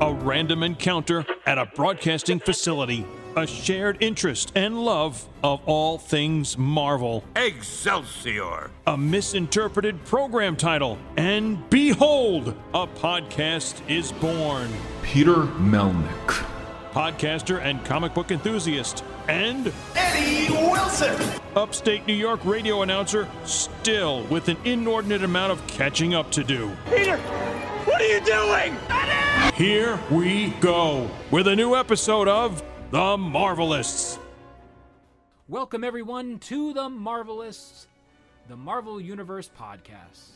A random encounter at a broadcasting facility. A shared interest and love of all things Marvel. Excelsior! A misinterpreted program title. And behold, a podcast is born. Peter Melnick. Podcaster and comic book enthusiast. And Eddie Wilson! Upstate New York radio announcer, still with an inordinate amount of catching up to do. Peter, what are you doing? Eddie! Here we go with a new episode of The Marvelists. Welcome, everyone, to The Marvelists, the Marvel Universe podcast.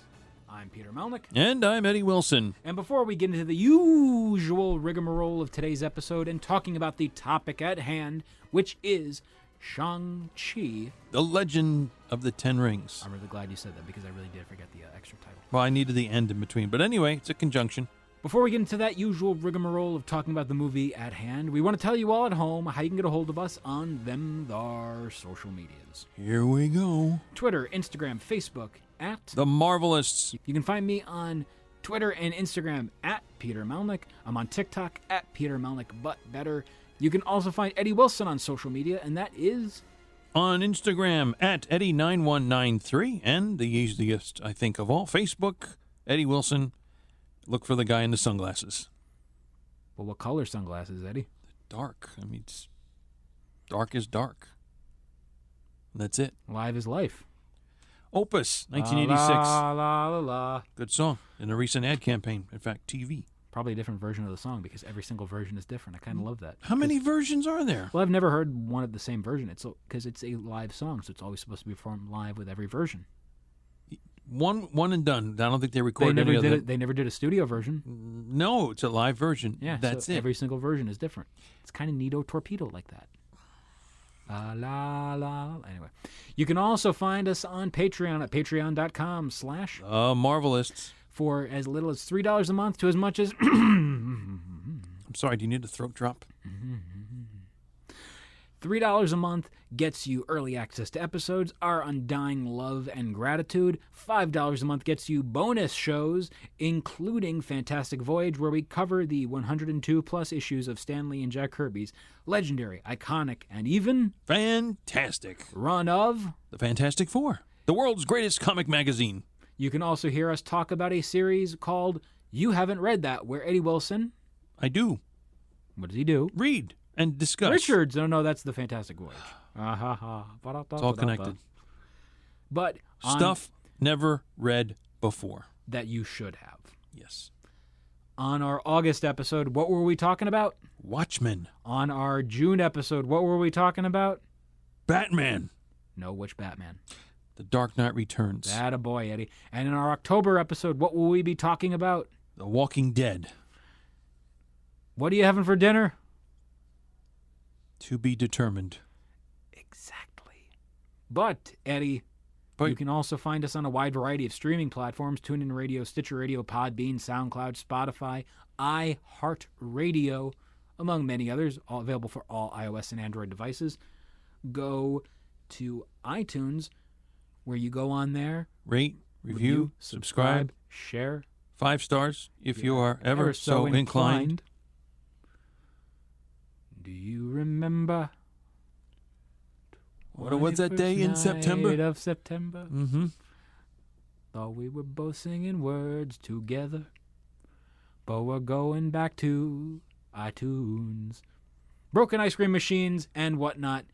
I'm Peter Melnick. And I'm Eddie Wilson. And before we get into the usual rigmarole of today's episode and talking about the topic at hand, which is Shang-Chi. The Legend of the Ten Rings. I'm really glad you said that because I really did forget the extra title. Well, I needed the end in between. But anyway, it's a conjunction. Before we get into that usual rigmarole of talking about the movie at hand, we want to tell you all at home how you can get a hold of us on our social medias. Here we go. Twitter, Instagram, Facebook, at The Marvelists. You can find me on Twitter and Instagram at Peter Melnick. I'm on TikTok at Peter Melnick, but better. You can also find Eddie Wilson on social media, and that is on Instagram at Eddie9193, and the easiest, I think, of all, Facebook, Eddie Wilson. Look for the guy in the sunglasses. Well, what color sunglasses, Eddie? Dark. I mean, it's dark is dark. That's it. Live is life. Opus, 1986. La, la, la, la. Good song in a recent ad campaign. In fact, TV. Probably a different version of the song because every single version is different. I kind of love that. How many versions are there? Well, I've never heard one of the same version. It's because it's a live song, so it's always supposed to be performed live with every version. One and done. I don't think they recorded any other. They never did a studio version. No, it's a live version. Yeah, that's so it. Every single version is different. It's kind of neato torpedo like that. La, la, la. Anyway, you can also find us on Patreon at patreon.com/ Marvelists. For as little as $3 a month to as much as I'm sorry, do you need a throat drop? $3 a month gets you early access to episodes, our undying love and gratitude. $5 a month gets you bonus shows, including Fantastic Voyage, where we cover the 102-plus issues of Stan Lee and Jack Kirby's legendary, iconic, and even fantastic run of The Fantastic Four, the world's greatest comic magazine. You can also hear us talk about a series called You Haven't Read That, where Eddie Wilson... I do. What does he do? Read and discuss. Richards. No, that's The Fantastic Voyage. It's all connected. But stuff never read before. That you should have. Yes. On our August episode, what were we talking about? Watchmen. On our June episode, what were we talking about? Batman. No, which Batman? The Dark Knight Returns. Attaboy, Eddie. And in our October episode, what will we be talking about? The Walking Dead. What are you having for dinner? To be determined. Exactly. But, Eddie, you can also find us on a wide variety of streaming platforms: TuneIn Radio, Stitcher Radio, Podbean, SoundCloud, Spotify, iHeartRadio, among many others, all available for all iOS and Android devices. Go to iTunes, where you go on there, rate, review, subscribe, share. 5 stars if you are ever so inclined. Do you remember? What was that day in September? Of September. Mm-hmm. Thought we were both singing words together, but we're going back to iTunes. Broken ice cream machines and whatnot.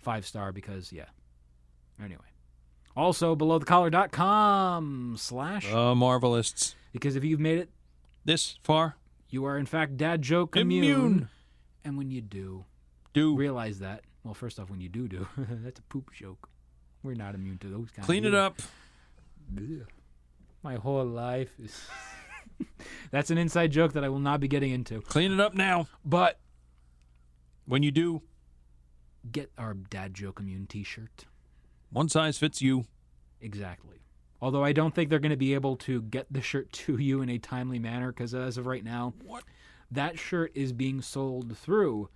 5-star because, yeah. Anyway. Also, belowthecollar.com / Marvelists. Because if you've made it this far, you are in fact dad joke immune. And when you do realize that, well, first off, when you do, that's a poop joke. We're not immune to those kinds. Clean it up. My whole life is... That's an inside joke that I will not be getting into. Clean it up now. But when you do, get our dad joke immune t-shirt. One size fits you. Exactly. Although I don't think they're going to be able to get the shirt to you in a timely manner, because as of right now, that shirt is being sold through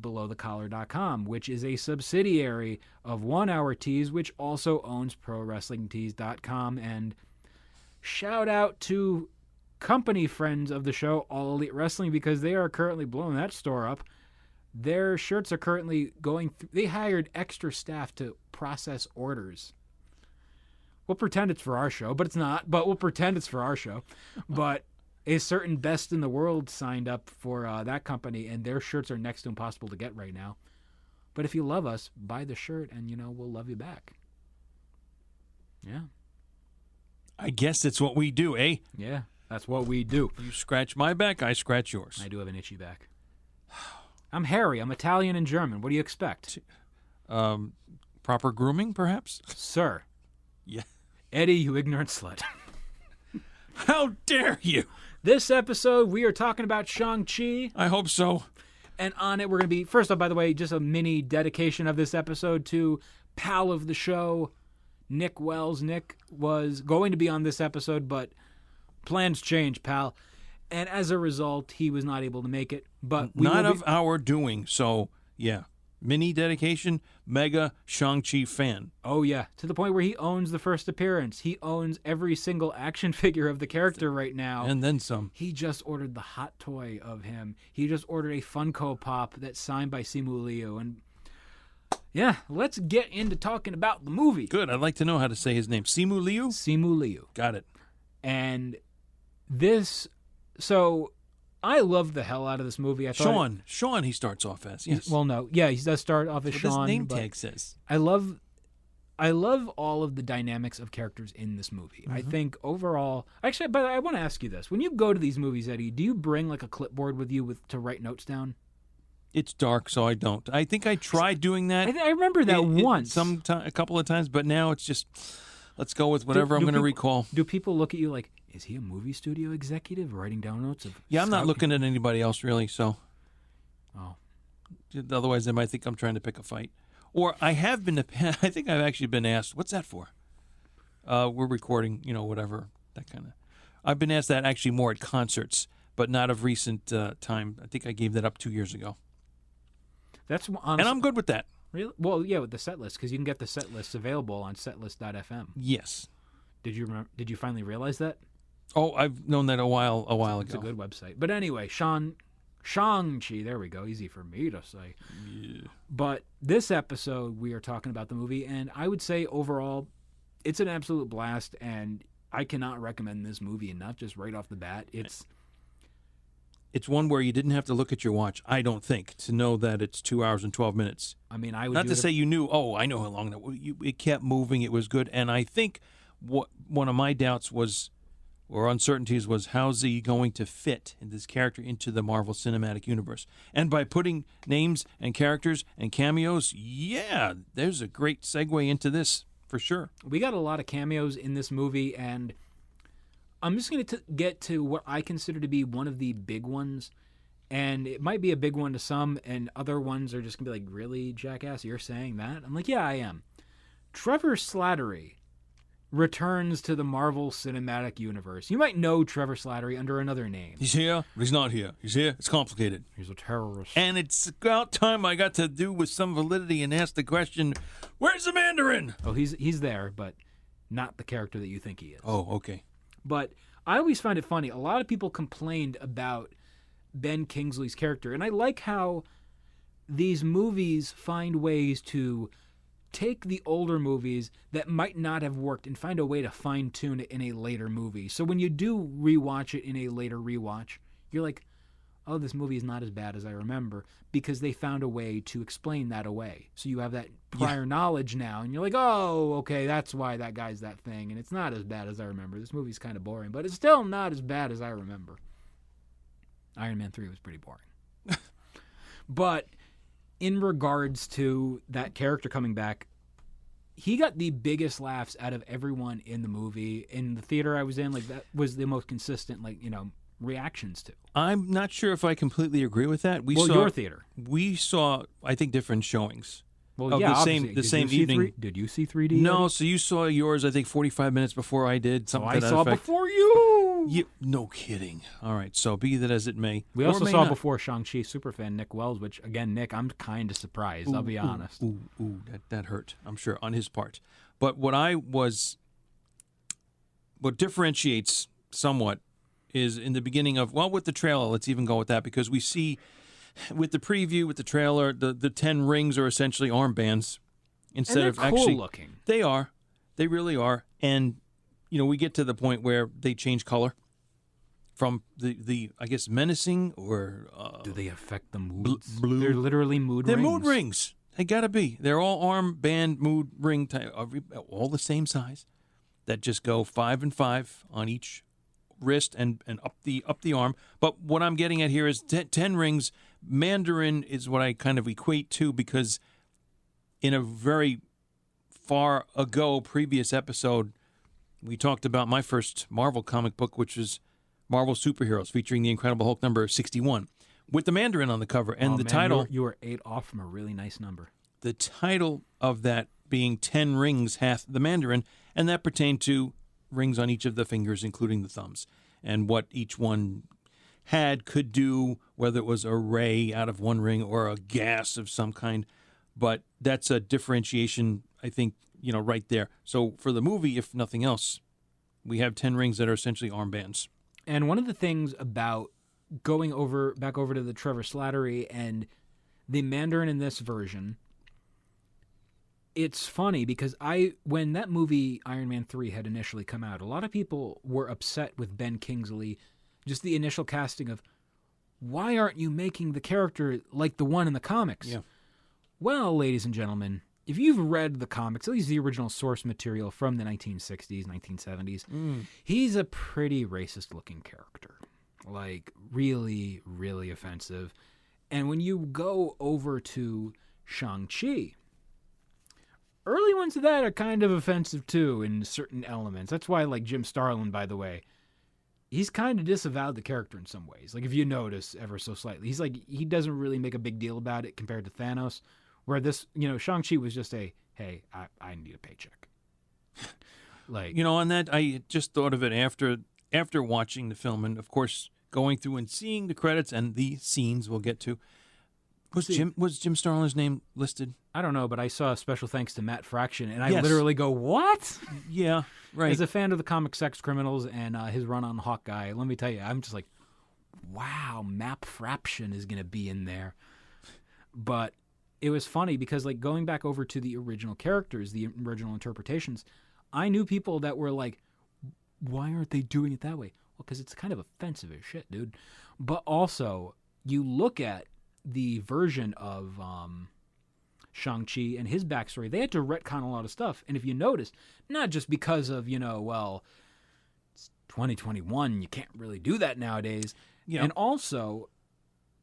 belowthecollar.com, which is a subsidiary of 1 Hour Tees, which also owns ProWrestlingTees.com. And shout out to company friends of the show, All Elite Wrestling, because they are currently blowing that store up. Their shirts are currently going through. They hired extra staff to process orders. We'll pretend it's for our show, but it's not. But we'll pretend it's for our show. But a certain Best in the World signed up for that company, and their shirts are next to impossible to get right now. But if you love us, buy the shirt, and, we'll love you back. Yeah. I guess it's what we do, eh? Yeah, that's what we do. You scratch my back, I scratch yours. I do have an itchy back. I'm hairy. I'm Italian and German. What do you expect? Proper grooming, perhaps? Sir. Yeah. Eddie, you ignorant slut. How dare you? This episode, we are talking about Shang-Chi. I hope so. And on it, we're going to be, first off, by the way, just a mini dedication of this episode to pal of the show, Nick Wells. Nick was going to be on this episode, but plans changed, pal. And as a result, he was not able to make it. But not of our doing, so yeah. Mini dedication, mega Shang-Chi fan. Oh, yeah. To the point where he owns the first appearance. He owns every single action figure of the character right now. And then some. He just ordered the hot toy of him. He just ordered a Funko Pop that's signed by Simu Liu. And yeah, let's get into talking about the movie. Good. I'd like to know how to say his name. Simu Liu? Simu Liu. Got it. And this, so I love the hell out of this movie. I thought Sean he starts off as, yes. Well, no. Yeah, he does start off as what Sean. His name tag says. I love all of the dynamics of characters in this movie. I think overall, actually, but I want to ask you this. When you go to these movies, Eddie, do you bring like a clipboard with you to write notes down? It's dark, so I don't. I think I tried doing that. I remember that once. A couple of times, but now it's just, let's go with whatever I'm going to recall. Do people look at you like, is he a movie studio executive writing down notes of? Yeah, I'm not looking at anybody else really. So, otherwise they might think I'm trying to pick a fight. Or I have been. I think I've actually been asked, "What's that for?" We're recording, whatever that kind of. I've been asked that actually more at concerts, but not of recent time. I think I gave that up 2 years ago. That's honest, and I'm good with that. Really? Well, yeah, with the set list, because you can get the set lists available on setlist.fm. Yes. Did you finally realize that? Oh, I've known that a while ago. It's a good website. But anyway, Shang-Chi, there we go. Easy for me to say. Yeah. But this episode, we are talking about the movie, and I would say overall, it's an absolute blast, and I cannot recommend this movie enough, just right off the bat. It's one where you didn't have to look at your watch, I don't think, to know that it's 2 hours and 12 minutes. I mean, I would not to say you knew, I know how long that was. It kept moving, it was good, and I think one of my doubts was, or uncertainties was, how's he going to fit in this character into the Marvel Cinematic Universe? And by putting names and characters and cameos, yeah, there's a great segue into this for sure. We got a lot of cameos in this movie, and I'm just going to get to what I consider to be one of the big ones. And it might be a big one to some, and other ones are just going to be like, really, jackass, you're saying that? I'm like, yeah, I am. Trevor Slattery returns to the Marvel Cinematic Universe. You might know Trevor Slattery under another name. He's here, but he's not here. He's here. It's complicated. He's a terrorist. And it's about time I got to do with some validity and ask the question, where's the Mandarin? Oh, he's there, but not the character that you think he is. Oh, okay. But I always find it funny. A lot of people complained about Ben Kingsley's character, and I like how these movies find ways to take the older movies that might not have worked and find a way to fine-tune it in a later movie. So when you do rewatch it in a later rewatch, you're like, oh, this movie is not as bad as I remember, because they found a way to explain that away. So you have that prior knowledge now, and you're like, oh, okay, that's why that guy's that thing, and it's not as bad as I remember. This movie's kind of boring, but it's still not as bad as I remember. Iron Man 3 was pretty boring. But in regards to that character coming back, he got the biggest laughs out of everyone in the movie. In the theater I was in, like, that was the most consistent, reactions to. I'm not sure if I completely agree with that. Your theater. We saw, I think, different showings. Well, of yeah, the same evening. Did you see 3D? No, Eddie? so you saw yours, I think, 45 minutes before I did. Something I to that saw effect. before you. No kidding. All right, so be that as it may. We Or also may saw not. before Shang-Chi superfan Nick Wells, which, again, Nick, I'm kind of surprised, I'll be honest. That hurt, I'm sure, on his part. But what differentiates somewhat is in the beginning of, well, with the trailer, let's even go with that, because we see with the preview, with the trailer, the 10 rings are essentially armbands instead and of they're actually. cool looking. They are. They really are. And, we get to the point where they change color from the I guess, menacing or. Do they affect the moods? Blue. They're literally mood They're rings. mood rings. They gotta be. They're all armband mood ring type, all the same size, that just go 5 and 5 on each wrist and up the arm. But what I'm getting at here is 10 rings. Mandarin is what I kind of equate to, because in a very far ago previous episode, we talked about my first Marvel comic book, which is Marvel Superheroes, featuring the Incredible Hulk number 61. With the Mandarin on the cover, and title. You were 8 off from a really nice number. The title of that being 10 rings hath the Mandarin, and that pertained to rings on each of the fingers, including the thumbs, and what each one could do, whether it was a ray out of one ring or a gas of some kind. But that's a differentiation, I think, right there. So for the movie, if nothing else, we have 10 rings that are essentially armbands. And one of the things about going back over to the Trevor Slattery and the Mandarin in this version, it's funny because when that movie Iron Man 3 had initially come out, a lot of people were upset with Ben Kingsley, just the initial casting of, why aren't you making the character like the one in the comics? Yeah. Well, ladies and gentlemen, if you've read the comics, at least the original source material from the 1960s, 1970s, he's a pretty racist-looking character. Like, really, really offensive. And when you go over to Shang-Chi, early ones of that are kind of offensive, too, in certain elements. That's why, like, Jim Starlin, by the way, he's kind of disavowed the character in some ways. Like, if you notice ever so slightly. He's like, he doesn't really make a big deal about it compared to Thanos, where this, Shang-Chi was just hey, I need a paycheck. Like, on that, I just thought of it after watching the film, and of course going through and seeing the credits and the scenes we'll get to. Was Jim Starlin's name listed? I don't know, but I saw a special thanks to Matt Fraction, and I Yes. literally go, what? Yeah, right. As a fan of the comic Sex Criminals and his run on Hawkeye, let me tell you, I'm just like, wow, Matt Fraction is going to be in there. But it was funny because, like, going back over to the original characters, the original interpretations, I knew people that were like, why aren't they doing it that way? Well, because it's kind of offensive as shit, dude. But also, you look at the version of Shang-Chi and his backstory, they had to retcon a lot of stuff. And if you notice, not just because of, it's 2021, you can't really do that nowadays. Yeah. And also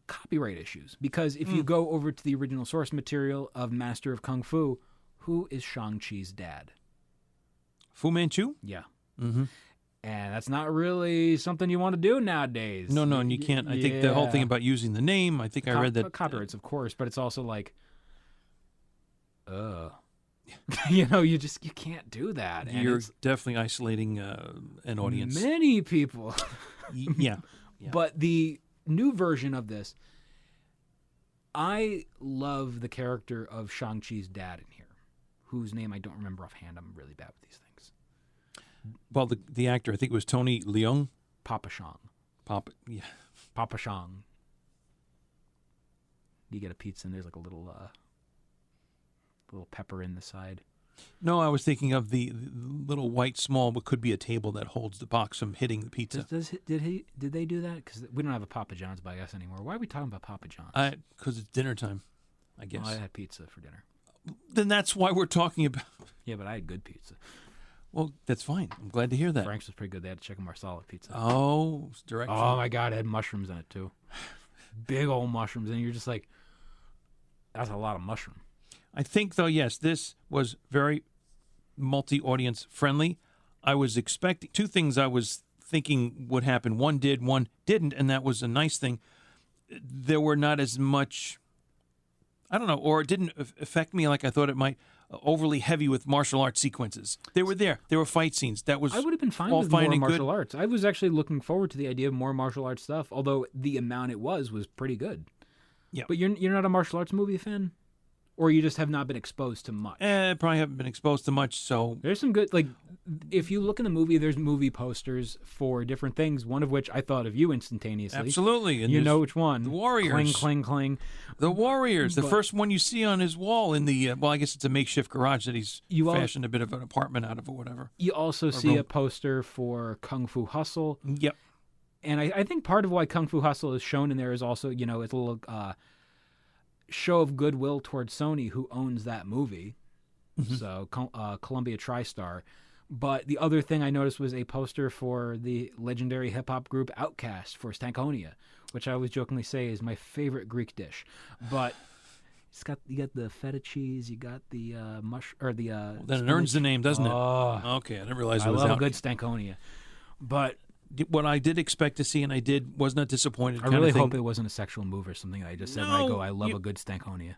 copyright issues. Because if you go over to the original source material of Master of Kung Fu, who is Shang-Chi's dad? Fu Manchu? Yeah. Mm-hmm. And that's not really something you want to do nowadays. No, and you can't. I think the whole thing about using the name, I think I read that. Copyrights, of course, but it's also like, you can't do that. And You're definitely isolating an audience. Many people. Yeah. But the new version of this, I love the character of Shang-Chi's dad in here, whose name I don't remember offhand. I'm really bad with these things. Well, the actor, I think it was Tony Leung. Papa Shang. Papa Shang. You get a pizza and there's like a little pepper in the side. No, I was thinking of the little white small, what could be a table that holds the box from hitting the pizza. Did they do that? Because we don't have a Papa John's by us anymore. Why are we talking about Papa John's? Because it's dinner time, I guess. Oh, I had pizza for dinner. Then that's why we're talking about. Yeah, but I had good pizza. Well, that's fine. I'm glad to hear that. Frank's was pretty good. They had chicken marsala pizza. Oh, it's direct. Oh my God, it had mushrooms in it too. Big old mushrooms, and you're just like, that's a lot of mushroom. I think, though, yes, this was very multi-audience friendly. I was expecting two things I was thinking would happen. One did, one didn't, and that was a nice thing. There were not as much, I don't know, or it didn't affect me like I thought it might, overly heavy with martial arts sequences. They were there. There were fight scenes. That was I would have been fine all with fine more and martial good. arts. I was actually looking forward to the idea of more martial arts stuff, although the amount it was pretty good. Yeah. But you're not a martial arts movie fan? Or you just have not been exposed to much? Probably haven't been exposed to much, so... There's some good, like, if you look in the movie, there's movie posters for different things, one of which I thought of you instantaneously. Absolutely. And you know which one. The Warriors. Cling, cling, cling. The Warriors. The But- first one you see on his wall in the, well, I guess it's a makeshift garage that he's fashioned a bit of an apartment out of or whatever. You also see a poster for Kung Fu Hustle. Yep. And I think part of why Kung Fu Hustle is shown in there is also, it's a little show of goodwill towards Sony, who owns that movie. Mm-hmm. So Columbia TriStar. But the other thing I noticed was a poster for the legendary hip-hop group Outkast for Stankonia, which I always jokingly say is my favorite Greek dish. But you got the feta cheese, you got the Then it earns the name, doesn't it? Oh, Okay, I didn't realize it I was love out. a good Stankonia. But What I did expect to see, and I was not disappointed. I really hope it wasn't a sexual move or something. I just said when I go, I love a good Stankonia.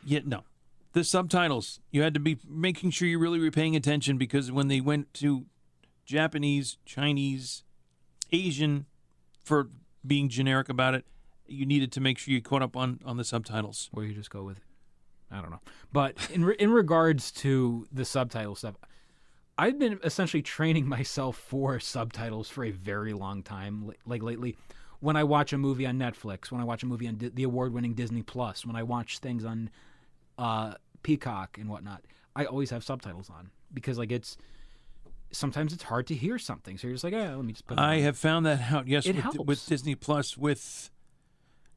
Yeah, no. The subtitles, you had to be making sure you really were paying attention, because when they went to Japanese, Chinese, Asian, for being generic about it, you needed to make sure you caught up on the subtitles. Or you just go with it. I don't know. But in regards to the subtitle stuff, I've been essentially training myself for subtitles for a very long time. Like lately, when I watch a movie on Netflix, when I watch a movie on the award-winning Disney Plus, when I watch things on Peacock and whatnot, I always have subtitles on, because sometimes it's hard to hear something, so you're just like, let me just put it I on. have found that out. Yes, It with helps. Disney Plus, with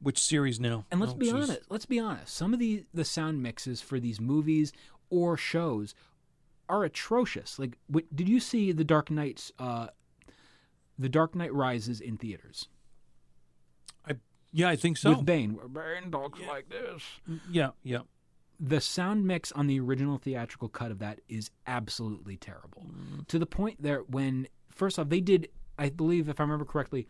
which series now? And let's Oh, be geez. honest. Let's be honest. Some of the sound mixes for these movies or shows are atrocious. Like, did you see The Dark Knight Rises in theaters? Yeah, I think so. With Bane, where Bane talks like this. Yeah. The sound mix on the original theatrical cut of that is absolutely terrible. To the point there when, first off, they did, I believe, if I remember correctly,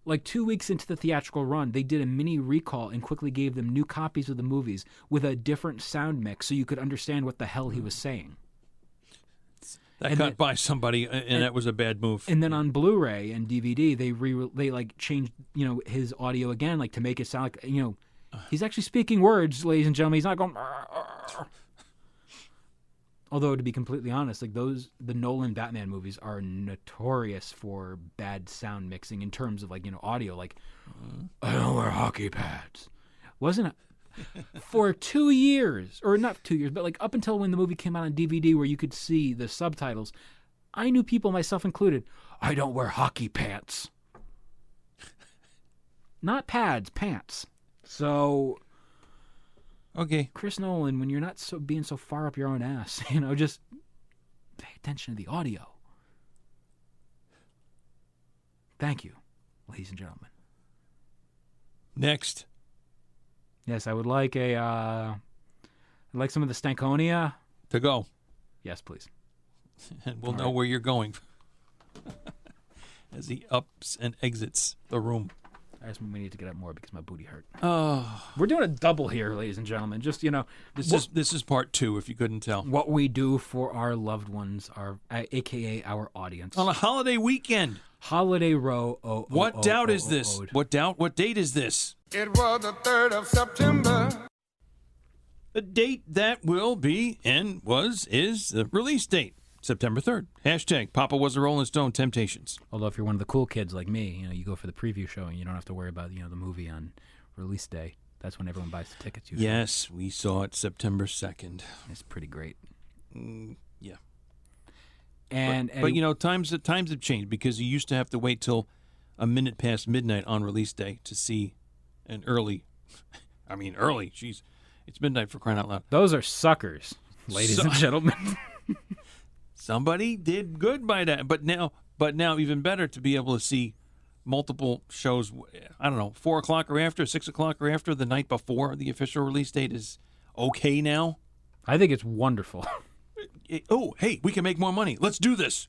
like 2 weeks into the theatrical run, they did a mini recall and quickly gave them new copies of the movies with a different sound mix so you could understand what the hell he was saying. That got by somebody, and that was a bad move. And then on Blu-ray and DVD, they like changed, his audio again, like to make it sound like, he's actually speaking words, ladies and gentlemen. He's not going. Although, to be completely honest, like the Nolan Batman movies are notorious for bad sound mixing in terms of audio. Like, I don't wear hockey pads. Wasn't it? For 2 years, or not 2 years, but like up until when the movie came out on DVD where you could see the subtitles, I knew people, myself included, I don't wear hockey pants. Not pads, pants. So, Okay. Chris Nolan, when you're not being so far up your own ass, just pay attention to the audio. Thank you, ladies and gentlemen. Next. Yes, I would like I'd like some of the Stankonia. To go. Yes, please. And we'll know where you're going as he ups and exits the room. I just we need to get up more because my booty hurt. Oh, We're doing a double here, ladies and gentlemen. Just this is part 2, if you couldn't tell. what we do for our loved ones, aka our audience. On a holiday weekend. Holiday row. What doubt is this? What date is this? It was the 3rd of September. The date that will be and is the release date. September 3rd. Hashtag Papa was a Rolling Stone Temptations. Although if you're one of the cool kids like me, you go for the preview showing. You don't have to worry about the movie on release day. That's when everyone buys the tickets. Usually. Yes, we saw it September 2nd. It's pretty great. Yeah. And But times have changed, because you used to have to wait till a minute past midnight on release day to see an early. Jeez. It's midnight, for crying out loud. those are suckers, ladies and gentlemen. Somebody did good by that. But now even better to be able to see multiple shows, I don't know, 4 o'clock or after, 6 o'clock or after, the night before the official release date is okay now. I think it's wonderful. Oh, hey, we can make more money. Let's do this.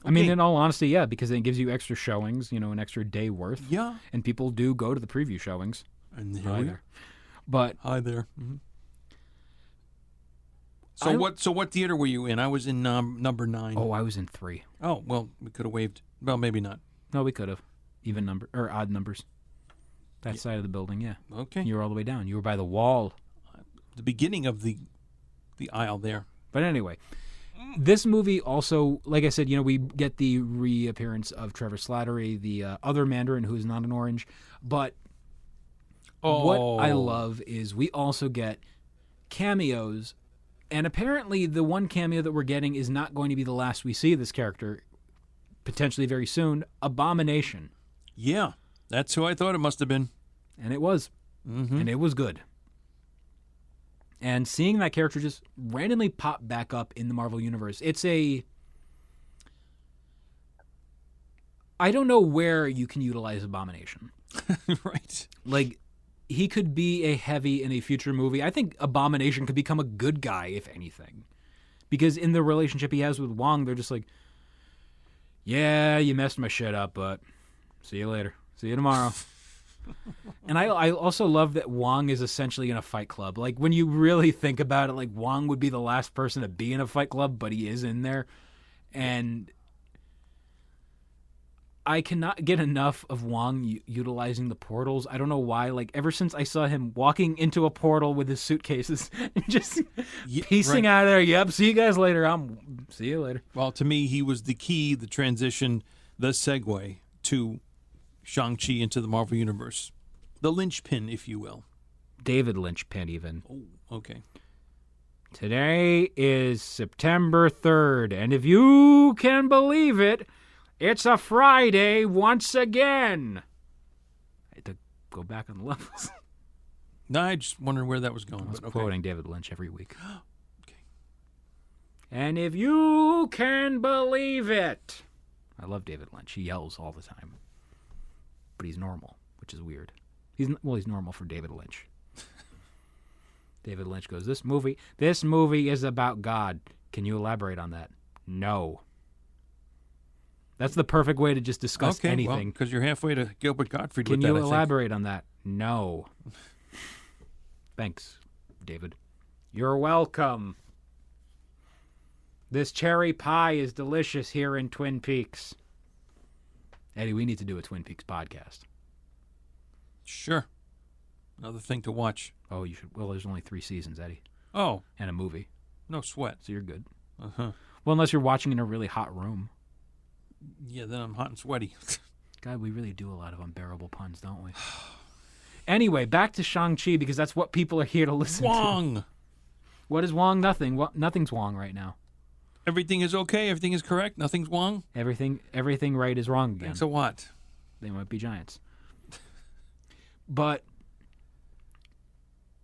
I mean, Okay. in all honesty, yeah, because it gives you extra showings, an extra day worth. Yeah. And people do go to the preview showings. And there Hi we there. are. But Hi there. Mm-hmm. I- So what theater were you in? I was in number 9. I was in 3. Oh, well, we could have waved. Well, maybe not. No, we could have. Even number or odd numbers. That side of the building, yeah. Okay. You were all the way down. You were by the wall. the beginning of the aisle there. But anyway, this movie also, like I said, we get the reappearance of Trevor Slattery, the other Mandarin who is not an orange. But what I love is we also get cameos. And apparently the one cameo that we're getting is not going to be the last we see of this character, potentially very soon. Abomination. Yeah, that's who I thought it must have been. And it was. Mm-hmm. And it was good. And seeing that character just randomly pop back up in the Marvel Universe, I don't know where you can utilize Abomination. Right. Like, he could be a heavy in a future movie. I think Abomination could become a good guy, if anything. Because in the relationship he has with Wong, they're just like, yeah, you messed my shit up, but see you later. See you tomorrow. And I also love that Wong is essentially in a fight club. Like, when you really think about it, like, Wong would be the last person to be in a fight club, but he is in there. And I cannot get enough of Wong utilizing the portals. I don't know why. Like, ever since I saw him walking into a portal with his suitcases and just piecing out of there. Yep, see you guys later. See you later. Well, to me, he was the key, the transition, the segue to Shang-Chi into the Marvel Universe. The linchpin, if you will. David Lynchpin, even. Oh, okay. Today is September 3rd, and if you can believe it, it's a Friday once again. I had to go back on the levels. No, I just wondered where that was going. I was quoting David Lynch every week. Okay. And if you can believe it. I love David Lynch. He yells all the time. But he's normal, which is weird. He's normal for David Lynch. David Lynch goes, this movie is about God. Can you elaborate on that? No. That's the perfect way to just discuss anything. Because you're halfway to Gilbert Gottfried Can with that, you elaborate on that? No. Thanks, David. You're welcome. This cherry pie is delicious here in Twin Peaks. Eddie, we need to do a Twin Peaks podcast. Sure. Another thing to watch. Oh, you should. Well, there's only 3 seasons, Eddie. Oh. And a movie. No sweat. So you're good. Uh-huh. Well, unless you're watching in a really hot room. Yeah, then I'm hot and sweaty. God, we really do a lot of unbearable puns, don't we? Anyway, back to Shang-Chi, because that's what people are here to listen to. Wong! What is Wong? Nothing. Nothing's Wong right now. Everything is okay? Everything is correct? Nothing's Wong? Everything right is wrong again. Thanks a what? They might be giants. But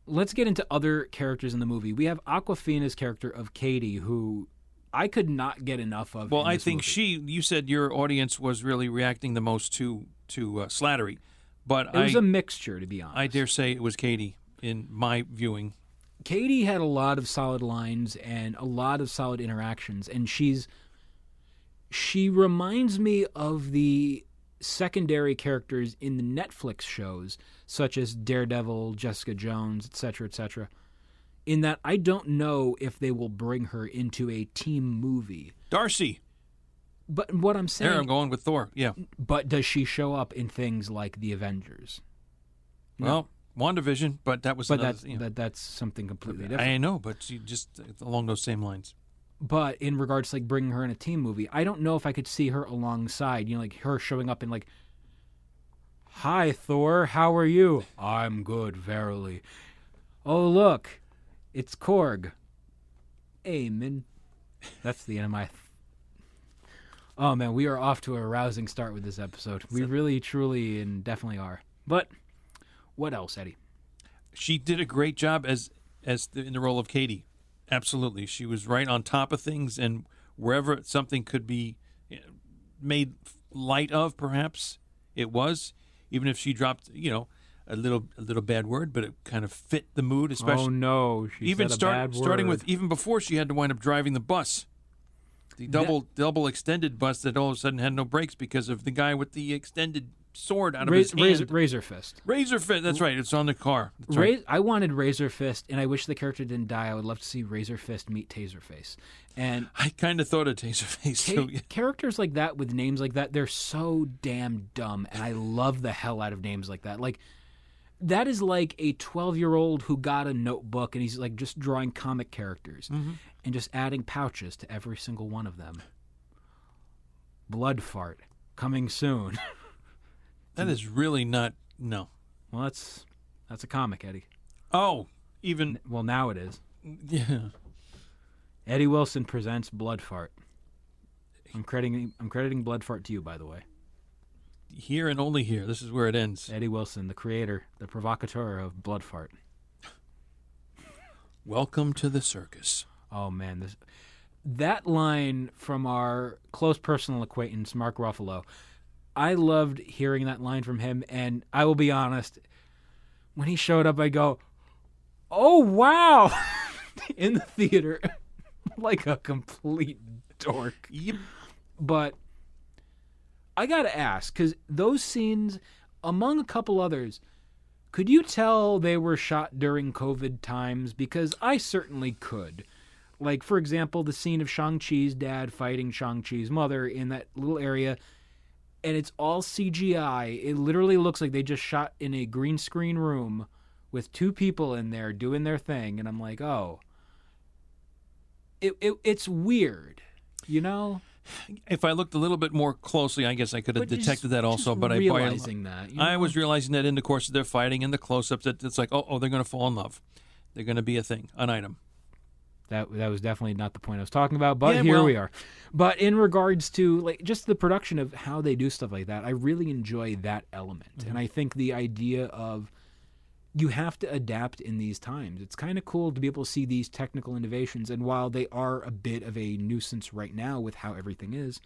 let's get into other characters in the movie. We have Awkwafina's character of Katie, who I could not get enough of. Well, I think you said your audience was really reacting the most to Slattery. But it was a mixture, to be honest. I dare say it was Katie in my viewing. Katie had a lot of solid lines and a lot of solid interactions, and she reminds me of the secondary characters in the Netflix shows, such as Daredevil, Jessica Jones, etc., in that I don't know if they will bring her into a team movie. Darcy. But what I'm saying... There, I'm going with Thor, yeah. But does she show up in things like The Avengers? No. Well, WandaVision, but that was that's something completely different. I know, but she just along those same lines. But in regards to like bringing her in a team movie, I don't know if I could see her alongside, like her showing up in like, "Hi Thor, how are you?" "I'm good, verily." "Oh look, it's Korg." "Amen." That's the end of my... Oh man, we are off to a rousing start with this episode. We really, truly, and definitely are. But what else, Eddie? She did a great job as in the role of Katie. Absolutely, she was right on top of things, and wherever something could be made light of, perhaps it was. Even if she dropped, a little bad word, but it kind of fit the mood. Especially, oh no, she even said a bad word. Starting with even before she had to wind up driving the bus. The double extended bus that all of a sudden had no brakes because of the guy with the extended sword out of his hand. Razor Fist. Razor Fist, that's right. It's on the car. Right. I wanted Razor Fist, and I wish the character didn't die. I would love to see Razor Fist meet Taserface. And I kind of thought of Taserface, too. Characters like that with names like that, they're so damn dumb, and I love the hell out of names like that. Like, that is like a 12-year-old who got a notebook and he's like just drawing comic characters and just adding pouches to every single one of them. Blood fart coming soon. That is really not. No. Well, that's a comic, Eddie. Oh, even. Well, now it is. Yeah. Eddie Wilson presents Blood Fart. I'm crediting Blood Fart to you, by the way. Here and only here. This is where it ends. Eddie Wilson, the creator, the provocateur of Blood Fart. Welcome to the circus. Oh, man. That line from our close personal acquaintance, Mark Ruffalo, I loved hearing that line from him, and I will be honest, when he showed up, I go, oh, wow, in the theater, like a complete dork. Yep. But I got to ask, because those scenes, among a couple others, could you tell they were shot during COVID times? Because I certainly could. Like, for example, the scene of Shang-Chi's dad fighting Shang-Chi's mother in that little area, and it's all CGI. It literally looks like they just shot in a green screen room with two people in there doing their thing, and I'm like, oh. It's weird, you know? If I looked a little bit more closely, I guess I could have detected that also. But realizing that, you know? I was realizing that in the course of their fighting and the close-ups, that it's like, oh, they're going to fall in love. They're going to be a thing, an item. That was definitely not the point I was talking about, but here we are. But in regards to like just the production of how they do stuff like that, I really enjoy that element. And I think the idea of you have to adapt in these times. It's kind of cool to be able to see these technical innovations, and while they are a bit of a nuisance right now with how everything is,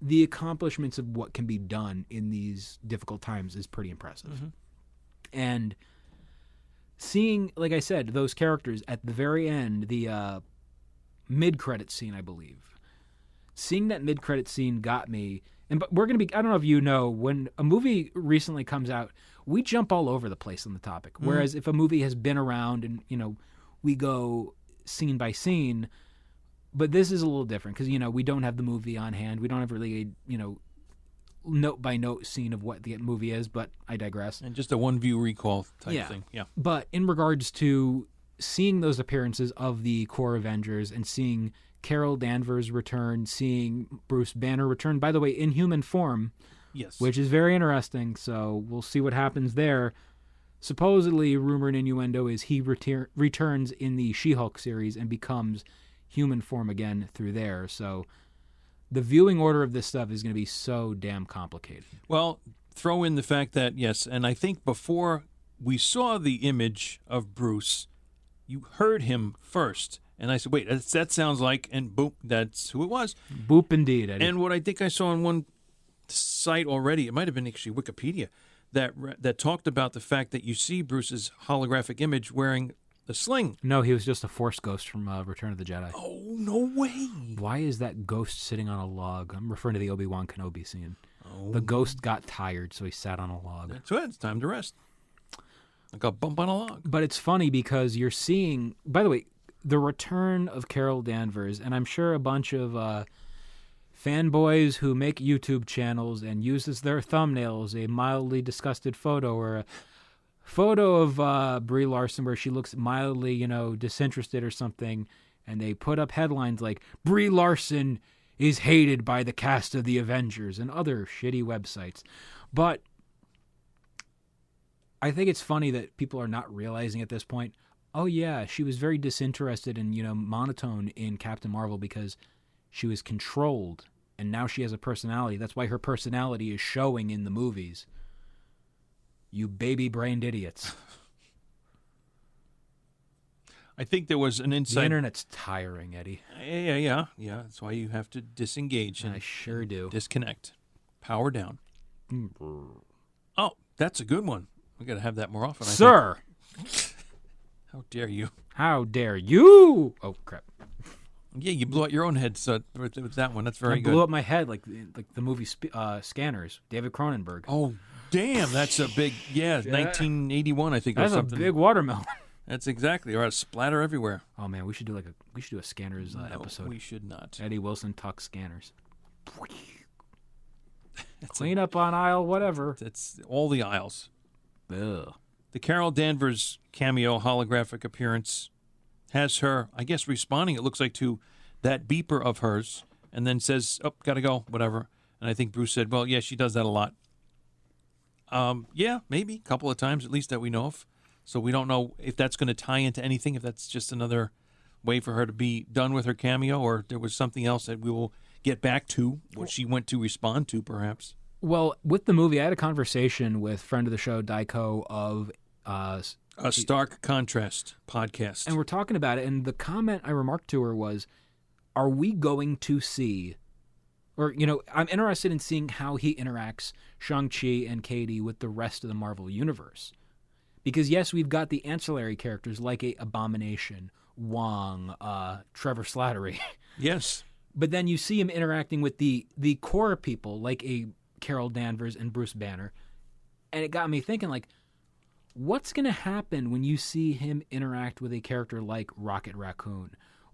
the accomplishments of what can be done in these difficult times is pretty impressive. And seeing, like I said, those characters at the very end, the mid-credit scene, I believe. Seeing that mid-credit scene got me. But we're going to be, I don't know if you know, when a movie recently comes out, we jump all over the place on the topic. Whereas if a movie has been around and, you know, we go scene by scene, but this is a little different because, you know, we don't have the movie on hand. We don't have really a, you know, note-by-note scene of what the movie is, but I digress. And just a one-view recall type thing. Yeah. But in regards to seeing those appearances of the core Avengers and seeing Carol Danvers return, seeing Bruce Banner return, by the way, in human form, yes, which is very interesting, so we'll see what happens there. Supposedly, rumor and innuendo is he returns in the She-Hulk series and becomes human form again through there, so the viewing order of this stuff is going to be so damn complicated. Well, throw in the fact that, yes, and I think before we saw the image of Bruce, you heard him first. And I said, wait, that sounds like, and boop, that's who it was. Boop indeed, Eddie. And what I think I saw on one site already, it might have been actually Wikipedia, that talked about the fact that you see Bruce's holographic image wearing the sling. No, he was just a Force ghost from Return of the Jedi. Oh, no way. Why is that ghost sitting on a log? I'm referring to the Obi-Wan Kenobi scene. Oh. The ghost got tired, so he sat on a log. That's it. It's time to rest. Like a bump on a log. But it's funny because you're seeing, by the way, the return of Carol Danvers, and I'm sure a bunch of fanboys who make YouTube channels and use as their thumbnails a mildly disgusted photo or a photo of Brie Larson where she looks mildly, you know, disinterested or something, and they put up headlines like, Brie Larson is hated by the cast of the Avengers and other shitty websites. But I think it's funny that people are not realizing at this point, oh yeah, she was very disinterested and, you know, monotone in Captain Marvel because she was controlled and now she has a personality. That's why her personality is showing in the movies. You baby-brained idiots. I think there was an insight. The internet's tiring, Eddie. Yeah. That's why you have to disengage. And I sure do. Disconnect. Power down. Oh, that's a good one. We got to have that more often. Sir! How dare you? How dare you? Oh, crap. Yeah, you blew out your own head with that one. That's very good. I blew up my head like the movie Scanners, David Cronenberg. Oh, damn. That's a big, 1981, I think. That's or a something. big watermelon. That's exactly. Or a splatter everywhere. Oh, man, we should do a Scanners episode. We should not. Eddie Wilson talks Scanners. Clean up on aisle whatever. It's all the aisles. Ugh. The Carol Danvers cameo holographic appearance has her, I guess, responding, it looks like, to that beeper of hers, and then says, oh, gotta go, whatever. And I think Bruce said, well, yeah, she does that a lot. Yeah, maybe a couple of times, at least that we know of. So we don't know if that's going to tie into anything, if that's just another way for her to be done with her cameo, or there was something else that we will get back to, what she went to respond to, perhaps. Well, with the movie, I had a conversation with friend of the show, Daiko, of A Stark Contrast podcast. and we're talking about it, and the comment I remarked to her was, are we going to see, or, I'm interested in seeing how he interacts, Shang-Chi and Katie, with the rest of the Marvel Universe. Because, yes, we've got the ancillary characters like Abomination, Wong, Trevor Slattery. Yes. But then you see him interacting with the core people like a Carol Danvers and Bruce Banner. And it got me thinking, like, what's going to happen when you see him interact with a character like Rocket Raccoon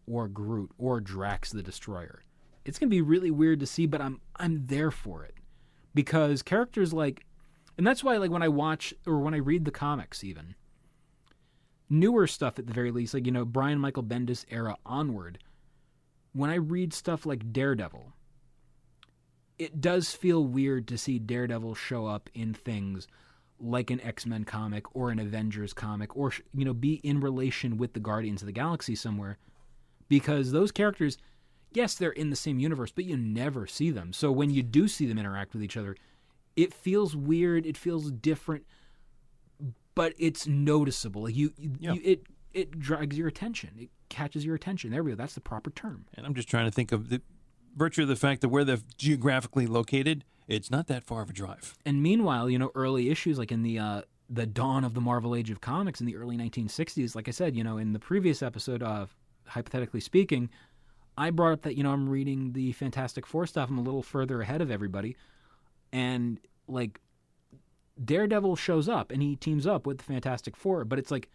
or Groot or Drax the Destroyer? It's going to be really weird to see, but I'm there for it. Because characters like, and that's why, like, when I watch or when I read the comics even, newer stuff at the very least, like, Brian Michael Bendis era onward, when I read stuff like Daredevil, it does feel weird to see Daredevil show up in things like an X-Men comic or an Avengers comic, or, be in relation with the Guardians of the Galaxy somewhere, because those characters, yes, they're in the same universe, but you never see them. So when you do see them interact with each other, it feels weird, it feels different, but it's noticeable. It drags your attention. It catches your attention. There we go. That's the proper term. And I'm just trying to think of the virtue of the fact that where they're geographically located, it's not that far of a drive. And meanwhile, early issues, like in the dawn of the Marvel Age of Comics in the early 1960s, like I said, in the previous episode of Hypothetically Speaking, I brought up that, I'm reading the Fantastic Four stuff. I'm a little further ahead of everybody. And, like, Daredevil shows up and he teams up with the Fantastic Four, but it's like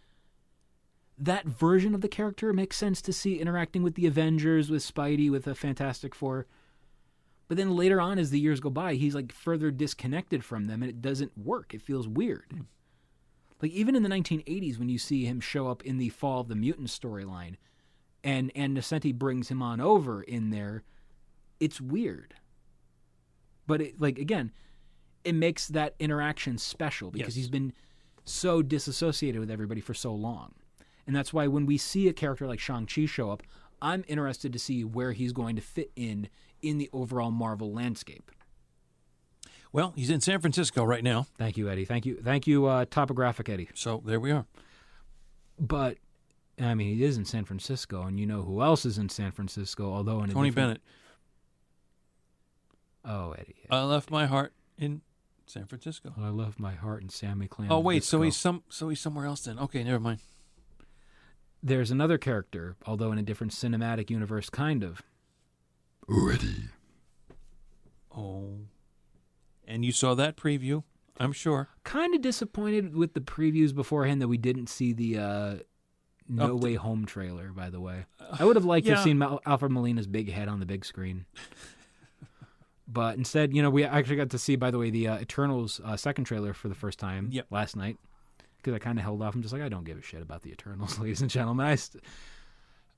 that version of the character makes sense to see interacting with the Avengers, with Spidey, with the Fantastic Four. But then later on, as the years go by, he's like further disconnected from them, and it doesn't work. It feels weird. Like even in the 1980s, when you see him show up in the Fall of the Mutants storyline, and Nocenti brings him on over in there, it's weird. But again, it makes that interaction special because he's been so disassociated with everybody for so long. And that's why when we see a character like Shang-Chi show up, I'm interested to see where he's going to fit in the overall Marvel landscape. Well, he's in San Francisco right now. Thank you, Eddie. Thank you, Topographic Eddie. So there we are. But, I mean, he is in San Francisco, and you know who else is in San Francisco, although in a Tony Bennett. Oh, Eddie. I left my heart in San Francisco. I left my heart in Sammy Clan. Oh, wait, so he's somewhere else then. Okay, never mind. There's another character, although in a different cinematic universe, kind of. Ready. Oh. And you saw that preview, I'm sure. Kind of disappointed with the previews beforehand that we didn't see the No Way Home trailer, by the way. I would have liked to have seen Alfred Molina's big head on the big screen. But instead, we actually got to see, by the way, the Eternals second trailer for the first time last night. Because I kind of held off. I'm just like, I don't give a shit about the Eternals, ladies and gentlemen.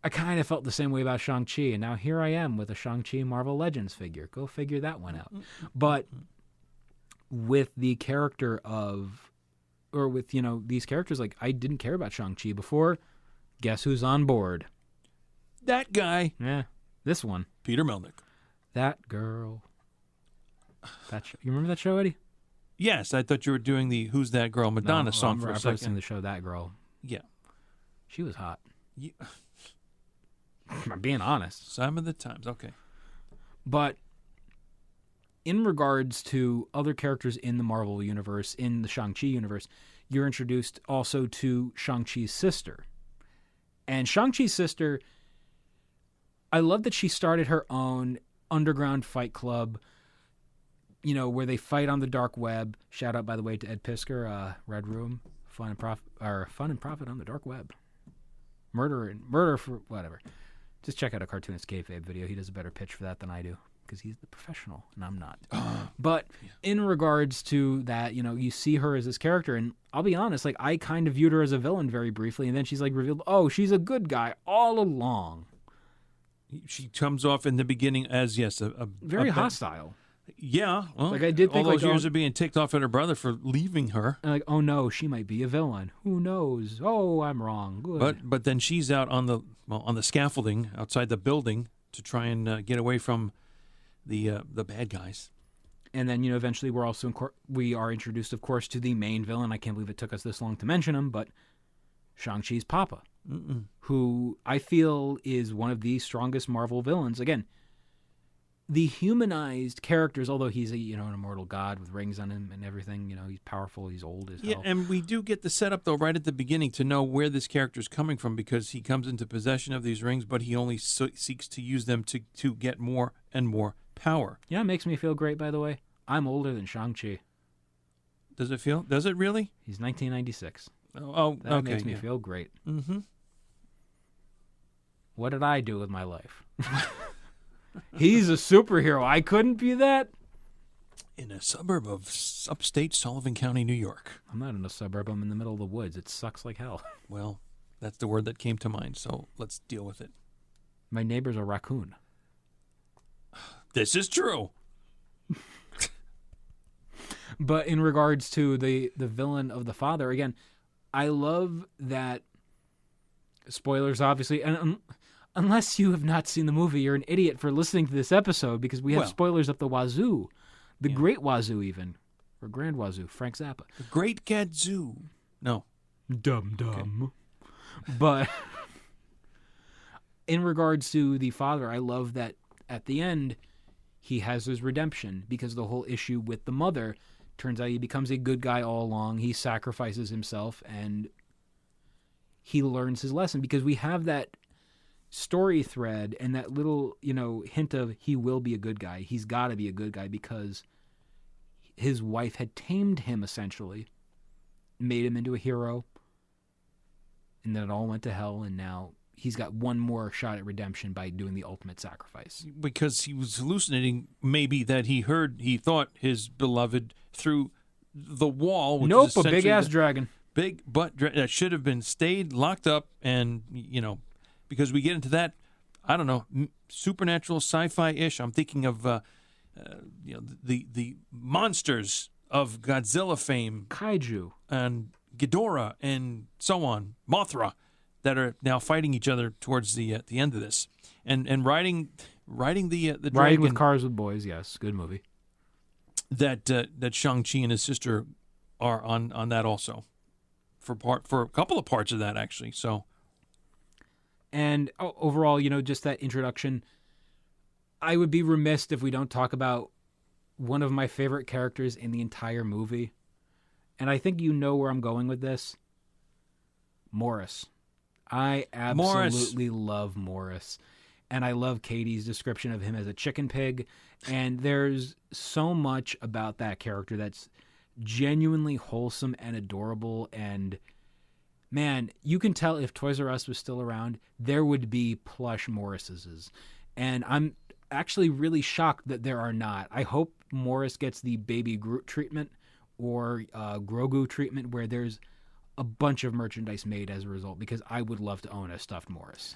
I kind of felt the same way about Shang-Chi, and now here I am with a Shang-Chi Marvel Legends figure. Go figure that one out. But with the character of, or with, these characters, like, I didn't care about Shang-Chi before. Guess who's on board? That guy. Yeah, this one. Peter Melnick. That girl. You remember that show, Eddie? Yes, I thought you were doing the Who's That Girl Madonna song for a second. I'm the show That Girl. Yeah. She was hot. I'm being honest. Some of the times, okay. But in regards to other characters in the Marvel universe, in the Shang-Chi universe, you're introduced also to Shang-Chi's sister. And Shang-Chi's sister, I love that she started her own underground fight club, where they fight on the dark web. Shout out, by the way, to Ed Pisker, Red Room, fun and profit on the dark web. Murder for whatever. Just check out a Cartoonist Kayfabe video. He does a better pitch for that than I do. because he's the professional and I'm not. But in regards to that, you see her as this character, and I'll be honest, like I kind of viewed her as a villain very briefly, and then she's like revealed, oh, she's a good guy all along. She comes off in the beginning as, yes, a very hostile. Yeah. Well, like I did think all those like, years of being ticked off at her brother for leaving her. Like, oh no, she might be a villain. Who knows? Oh, I'm wrong. Good. But then she's out on the scaffolding outside the building to try and get away from the bad guys. And then eventually we are introduced, of course, to the main villain. I can't believe it took us this long to mention him, but Shang-Chi's Papa, who I feel is one of the strongest Marvel villains. Again, the humanized characters, although he's an immortal god with rings on him and everything, he's powerful, he's old as hell. Yeah, and we do get the setup, though, right at the beginning to know where this character is coming from, because he comes into possession of these rings, but he only seeks to use them to get more and more power. It makes me feel great, by the way. I'm older than Shang-Chi. Does it really? He's 1996. Oh, that okay. makes me feel great. Mm-hmm. What did I do with my life? He's a superhero. I couldn't be that. In a suburb of upstate Sullivan County, New York. I'm not in a suburb. I'm in the middle of the woods. It sucks like hell. Well, that's the word that came to mind, so let's deal with it. My neighbor's a raccoon. This is true. But in regards to the villain of the father, again, I love that. Spoilers, obviously, and unless you have not seen the movie, you're an idiot for listening to this episode, because we have spoilers up the wazoo, the great wazoo even, or grand wazoo, Frank Zappa. The Great Gadzoo. No. Dumb. Okay. But in regards to the father, I love that at the end, he has his redemption, because the whole issue with the mother, turns out he becomes a good guy all along. He sacrifices himself, and he learns his lesson, because we have that story thread and that little, hint of he will be a good guy. He's got to be a good guy because his wife had tamed him, essentially, made him into a hero, and then it all went to hell, and now he's got one more shot at redemption by doing the ultimate sacrifice. Because he was hallucinating, maybe, that he thought his beloved through the wall. Which nope, is a big-ass dragon. Big butt that should have been stayed locked up, and because we get into that, I don't know, supernatural sci-fi-ish. I'm thinking of the monsters of Godzilla fame, kaiju, and Ghidorah, and so on, Mothra, that are now fighting each other towards the end of this, and riding the dragon. Riding with Cars with Boys, yes, good movie. That Shang-Chi and his sister are on that also. For a couple of parts of that, actually. So, and overall, just that introduction, I would be remiss if we don't talk about one of my favorite characters in the entire movie, and I think you know where I'm going with this. Morris. I absolutely love Morris, and I love Katie's description of him as a chicken pig, and there's so much about that character that's genuinely wholesome and adorable, and man, you can tell if Toys R Us was still around, there would be plush Morrises, and I'm actually really shocked that there are not. I hope Morris gets the Baby Groot treatment or Grogu treatment, where there's a bunch of merchandise made as a result, because I would love to own a stuffed Morris.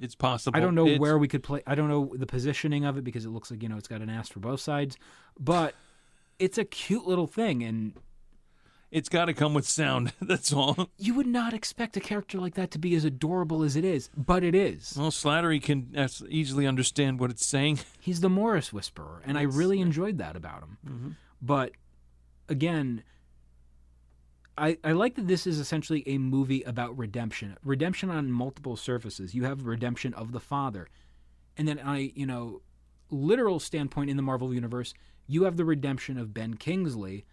It's possible. I don't know where we could play. I don't know the positioning of it, because it looks like, it's got an ass for both sides, but it's a cute little thing, and it's got to come with sound. That's all. You would not expect a character like that to be as adorable as it is, but it is. Well, Slattery can easily understand what it's saying. He's the Morris Whisperer, and I really enjoyed that about him. Mm-hmm. But again, I like that this is essentially a movie about redemption. Redemption on multiple surfaces. You have redemption of the father, and then on a literal standpoint in the Marvel Universe, you have the redemption of Ben Kingsley,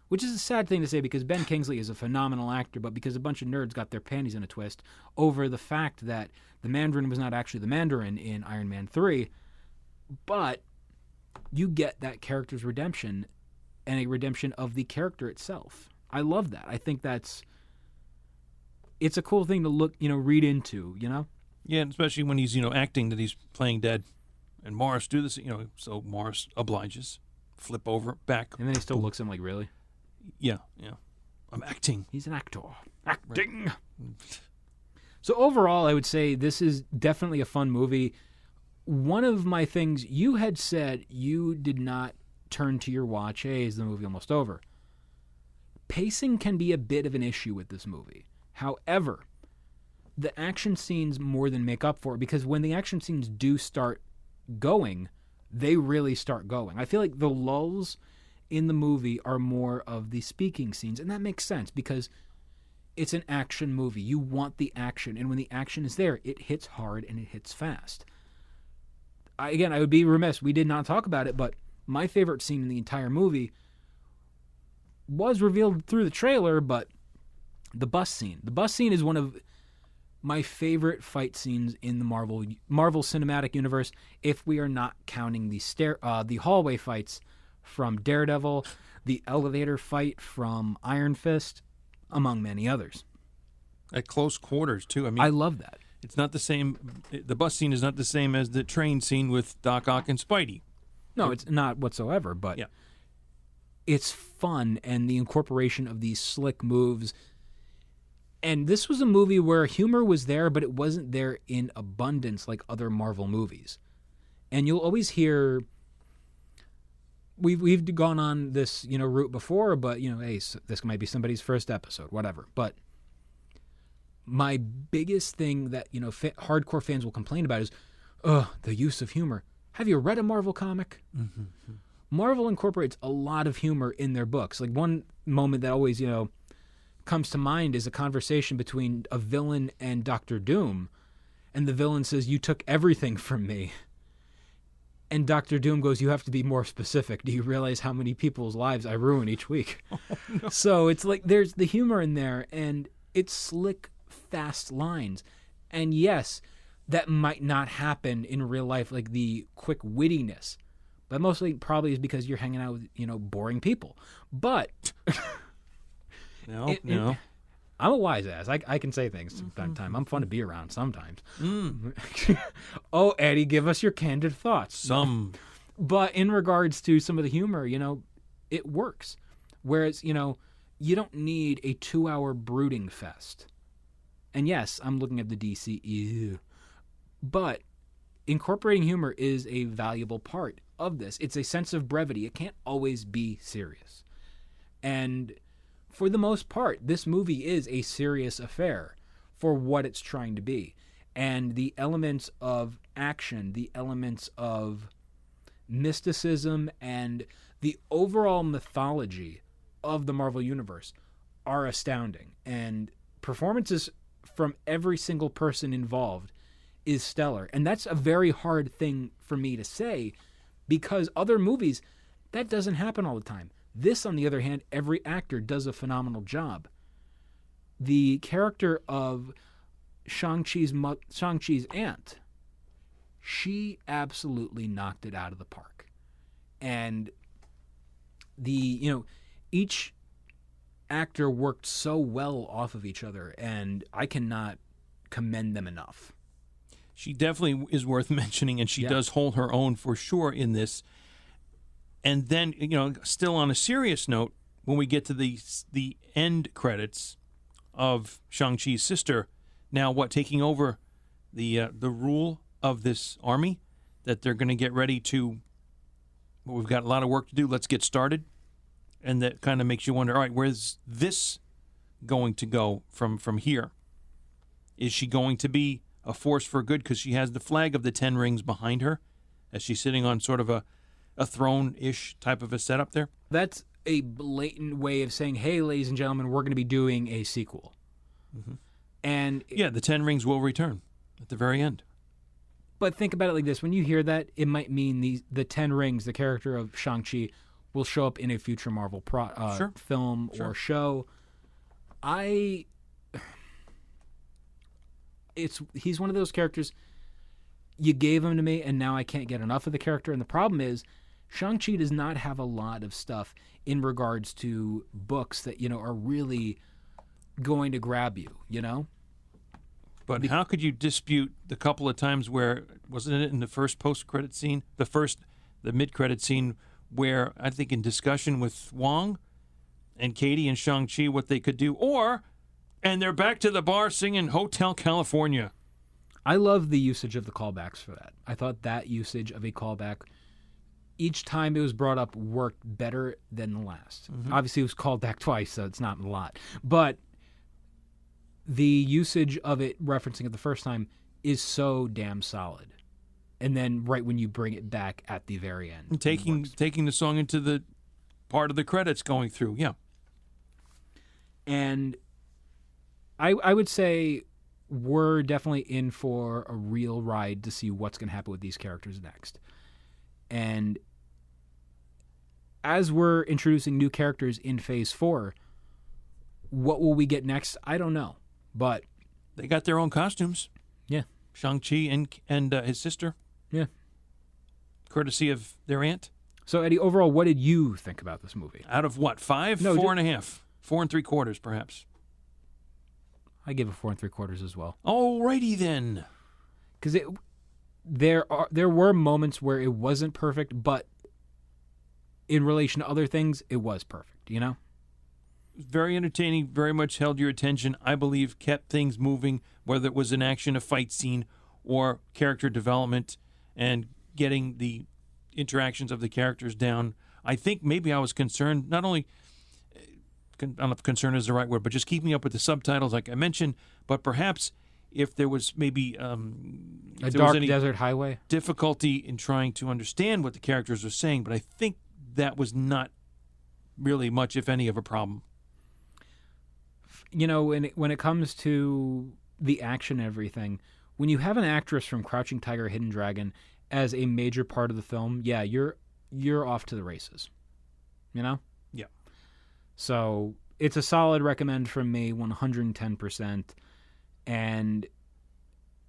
which is a sad thing to say, because Ben Kingsley is a phenomenal actor, but because a bunch of nerds got their panties in a twist over the fact that the Mandarin was not actually the Mandarin in Iron Man 3, but you get that character's redemption and a redemption of the character itself. I love that. I think it's a cool thing to read into, Yeah, especially when he's, acting that he's playing dead. And Morris do this, so Morris obliges, flip over, back. And then he still looks at him like, really? Yeah. I'm acting. He's an actor. Acting. Right. So overall, I would say this is definitely a fun movie. One of my things, you had said you did not turn to your watch, hey, is the movie almost over? Pacing can be a bit of an issue with this movie. However, the action scenes more than make up for it, because when the action scenes do start going, they really start going. I feel like the lulls in the movie are more of the speaking scenes, and that makes sense because it's an action movie. You want the action, and when the action is there, it hits hard and it hits fast. I would be remiss, we did not talk about it, but my favorite scene in the entire movie was revealed through the trailer, but the bus scene. The bus scene is one of my favorite fight scenes in the Marvel Cinematic Universe, if we are not counting the hallway fights from Daredevil, the elevator fight from Iron Fist, among many others. At close quarters, too. I love that. It's not the same. The bus scene is not the same as the train scene with Doc Ock and Spidey. No, it's not whatsoever, but it's fun, and the incorporation of these slick moves. And this was a movie where humor was there, but it wasn't there in abundance like other Marvel movies. And you'll always hear, we've gone on this route before, but hey, this might be somebody's first episode, whatever. But my biggest thing that hardcore fans will complain about is, the use of humor. Have you read a Marvel comic? Mm-hmm. Marvel incorporates a lot of humor in their books. Like one moment that always comes to mind is a conversation between a villain and Dr. Doom, and the villain says, "You took everything from me." And Dr. Doom goes, "You have to be more specific. Do you realize how many people's lives I ruin each week?" Oh, no. So it's like there's the humor in there, and it's slick, fast lines. And yes, that might not happen in real life, like the quick wittiness. But mostly probably is because you're hanging out with, boring people. But No. I'm a wise ass. I can say things from time to time. I'm fun to be around sometimes. Oh, Eddie, give us your candid thoughts. But in regards to some of the humor, it works. Whereas, you don't need a 2-hour brooding fest. And yes, I'm looking at the DCEU. But incorporating humor is a valuable part of this. It's a sense of brevity. It can't always be serious. And for the most part, this movie is a serious affair for what it's trying to be. And the elements of action, the elements of mysticism, and the overall mythology of the Marvel Universe are astounding. And performances from every single person involved is stellar. And that's a very hard thing for me to say, because other movies, that doesn't happen all the time. This, on the other hand, every actor does a phenomenal job. The character of Shang-Chi's aunt, she absolutely knocked it out of the park. And each actor worked so well off of each other, and I cannot commend them enough. She definitely is worth mentioning, and she does hold her own for sure in this. And then, still on a serious note, when we get to the end credits of Shang-Chi's sister, now taking over the rule of this army, that they're going to get ready to, we've got a lot of work to do, let's get started. And that kind of makes you wonder, all right, where's this going to go from here? Is she going to be a force for good because she has the flag of the 10 rings behind her as she's sitting on sort of a throne-ish type of a setup there? That's a blatant way of saying, hey, ladies and gentlemen, we're going to be doing a sequel. Mm-hmm. And the 10 rings will return at the very end. But think about it like this. When you hear that, it might mean the 10 rings, the character of Shang-Chi, will show up in a future Marvel film or show. He's one of those characters, you gave him to me, and now I can't get enough of the character. And the problem is, Shang-Chi does not have a lot of stuff in regards to books that, are really going to grab you, But how could you dispute the couple of times where, wasn't it in the first post-credit scene, the mid-credit scene, where I think in discussion with Wong and Katie and Shang-Chi what they could do, and they're back to the bar singing Hotel California. I love the usage of the callbacks for that. I thought that usage of a callback, each time it was brought up, worked better than the last. Obviously, it was called back twice, so it's not a lot. But the usage of it referencing it the first time is so damn solid. And then right when you bring it back at the very end. And taking the song into the part of the credits going through, yeah. And I would say we're definitely in for a real ride to see what's going to happen with these characters next. And as we're introducing new characters in Phase 4, what will we get next? I don't know. But they got their own costumes. Yeah. Shang-Chi and his sister. Yeah. Courtesy of their aunt. So, Eddie, overall, what did you think about this movie? Out of what, 5? No, 4.5. 4 3/4, perhaps. I give it 4 3/4 as well. Alrighty then. Because there were moments where it wasn't perfect, but in relation to other things, it was perfect, you know? Very entertaining, very much held your attention. I believe kept things moving, whether it was an action, a fight scene, or character development, and getting the interactions of the characters down. I think maybe I was concerned, not only, I don't know if concern is the right word, but just keeping up with the subtitles, like I mentioned, but perhaps if there was maybe a dark desert highway difficulty in trying to understand what the characters were saying, but I think that was not really much, if any, of a problem. You know, when it comes to the action and everything, when you have an actress from Crouching Tiger, Hidden Dragon as a major part of the film, yeah, you're off to the races. You know? Yeah. So it's a solid recommend from me, 110%. And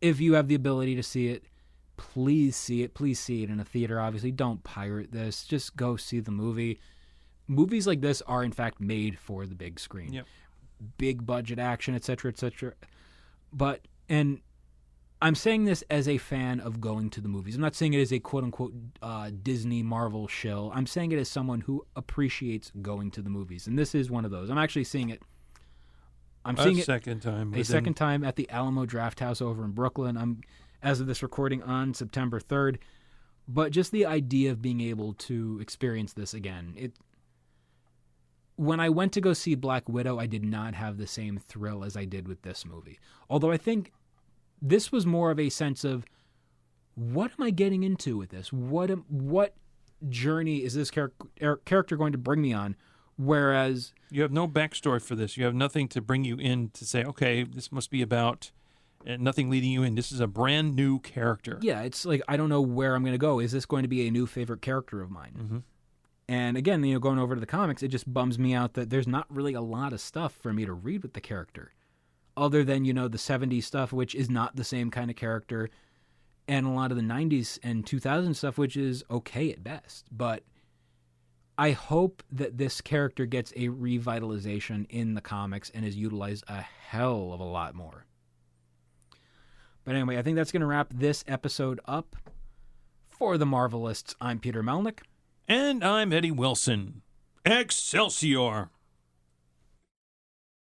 if you have the ability to see it, please see it. Please see it in a theater. Obviously, don't pirate this. Just go see the movie. Movies like this are, in fact, made for the big screen. Yep. Big budget action, etc., etc. But, and I'm saying this as a fan of going to the movies. I'm not saying it as a quote-unquote Disney Marvel shill. I'm saying it as someone who appreciates going to the movies. And this is one of those. I'm actually seeing it. I'm seeing it second time. a second time at the Alamo Drafthouse over in Brooklyn. I'm, as of this recording, on September 3rd. But just the idea of being able to experience this again. When I went to go see Black Widow, I did not have the same thrill as I did with this movie. Although I think this was more of a sense of, what am I getting into with this? What journey is this character going to bring me on? Whereas you have no backstory for this. You have nothing to bring you in to say, okay, this must be about, and nothing leading you in. This is a brand new character. Yeah, it's like, I don't know where I'm going to go. Is this going to be a new favorite character of mine? Mm-hmm. And again, you know, going over to the comics, it just bums me out that there's not really a lot of stuff for me to read with the character. Other than, you know, the 70s stuff, which is not the same kind of character, and a lot of the 90s and 2000s stuff, which is okay at best. But I hope that this character gets a revitalization in the comics and is utilized a hell of a lot more. But anyway, I think that's going to wrap this episode up. For the Marvelists, I'm Peter Melnick. And I'm Eddie Wilson. Excelsior!